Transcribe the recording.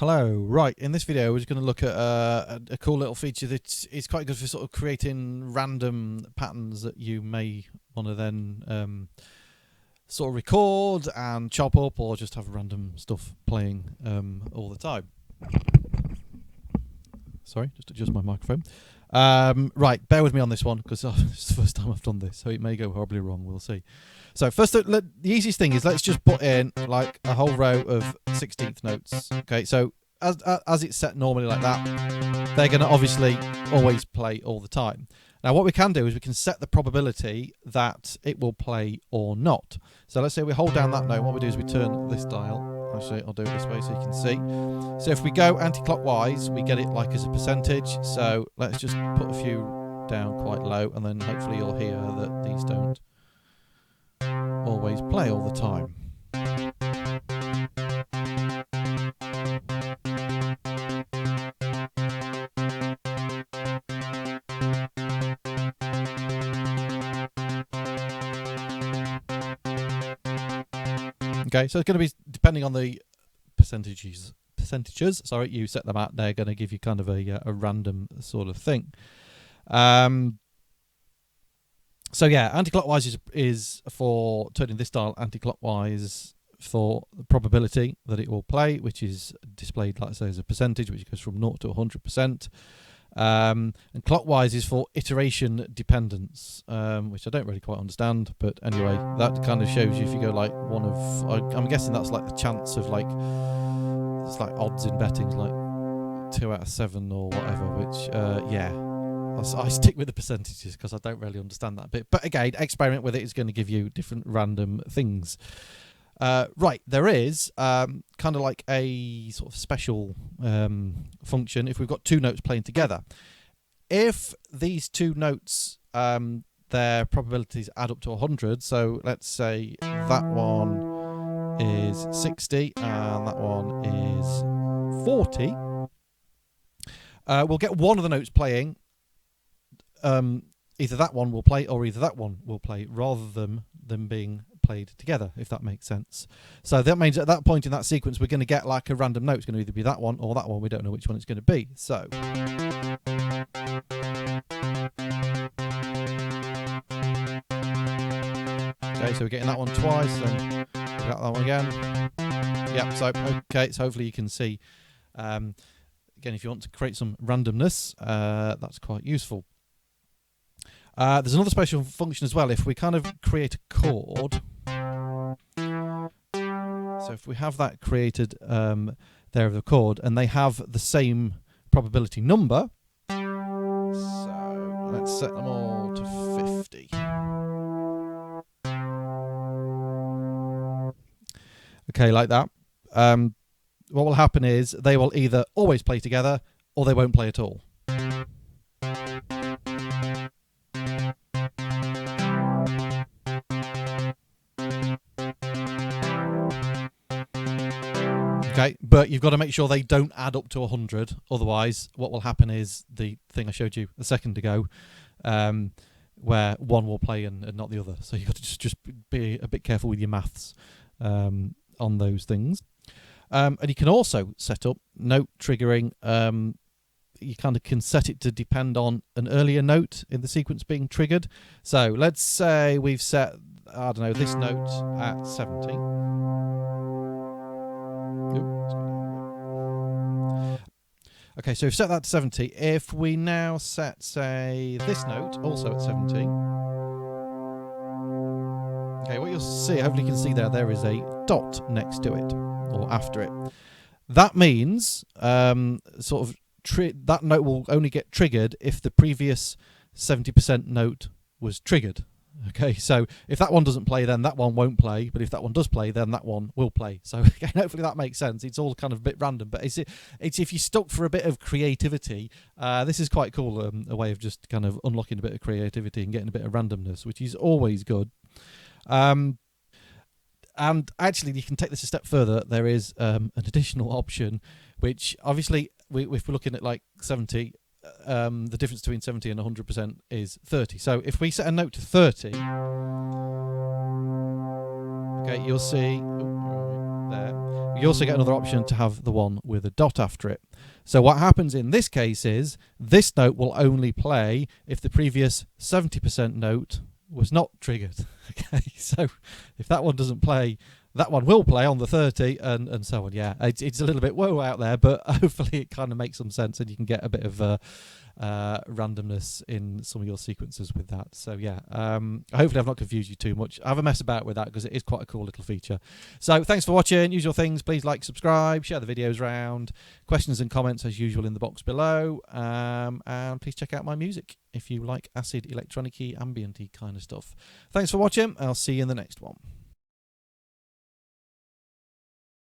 Hello. Right, in this video we're just going to look at a cool little feature that is quite good for sort of creating random patterns that you may want to then sort of record and chop up, or just have random stuff playing all the time. Sorry, just adjust my microphone. Right, bear with me on this one because it's the first time I've done this, so it may go horribly wrong. We'll see. So first, the easiest thing is let's just put in like a whole row of 16th notes. Okay, so as it's set normally like that, they're going to obviously always play all the time. Now what we can do is we can set the probability that it will play or not. So let's say we hold down that note. What we do is we turn this dial. Actually, I'll do it this way so you can see. So if we go anti-clockwise, we get it like as a percentage. So let's just put a few down quite low, and then hopefully you'll hear that these don't always play all the time. Okay, so it's going to be depending on the percentages. Sorry, you set them out. They're going to give you kind of a random sort of thing. So yeah, anti-clockwise is for turning this dial anti-clockwise for the probability that it will play, which is displayed, like I say, as a percentage, which goes from 0 to 100%. And clockwise is for iteration dependence, which I don't really quite understand, but anyway, that kind of shows you if you go like one of, I'm guessing that's like the chance of like, it's like odds in betting, like 2 out of 7 or whatever, which yeah, I stick with the percentages because I don't really understand that bit, but again, experiment with it. It's going to give you different random things. Right, there is kind of like a sort of special function if we've got two notes playing together. If these two notes, their probabilities add up to 100, so let's say that one is 60 and that one is 40, we'll get one of the notes playing. Either that one will play or either that one will play, rather than them being played together, if that makes sense. So that means at that point in that sequence we're going to get like a random note. It's going to either be that one or that one. We don't know which one it's going to be. So okay, so we're getting that one twice, and we got that one again. Yeah, so okay, so hopefully you can see. Again, if you want to create some randomness, that's quite useful. There's another special function as well. If we kind of create a chord, so if we have that created there of the chord, and they have the same probability number, so let's set them all to 50. Okay, like that. What will happen is they will either always play together or they won't play at all. Okay, but you've got to make sure they don't add up to 100. Otherwise, what will happen is the thing I showed you a second ago, where one will play and not the other. So you've got to just be a bit careful with your maths on those things. And you can also set up note triggering. You kind of can set it to depend on an earlier note in the sequence being triggered. So let's say we've set, I don't know, this note at 70. Okay, so we've set that to 70. If we now set, say, this note also at 70. Okay, what you'll see, hopefully you can see there is a dot next to it, or after it. That means sort of that note will only get triggered if the previous 70% note was triggered. Okay, so if that one doesn't play, then that one won't play. But if that one does play, then that one will play. So again, hopefully that makes sense. It's all kind of a bit random, but it's if you're stuck for a bit of creativity, this is quite cool. A way of just kind of unlocking a bit of creativity and getting a bit of randomness, which is always good. And actually, you can take this a step further. There is an additional option, which obviously, if we're looking at like 70. The difference between 70 and 100% is 30. So if we set a note to 30, okay, you'll see there. You also get another option to have the one with a dot after it. So what happens in this case is this note will only play if the previous 70% note was not triggered. Okay, so if that one doesn't play, that one will play on the 30, and so on. Yeah, it's a little bit whoa out there, but hopefully it kind of makes some sense, and you can get a bit of randomness in some of your sequences with that. So yeah, hopefully I've not confused you too much. Have a mess about with that because it is quite a cool little feature. So thanks for watching. Usual things, please like, subscribe, share the videos around. Questions and comments as usual in the box below, and please check out my music if you like acid, electronic-y, ambient-y kind of stuff. Thanks for watching. I'll see you in the next one.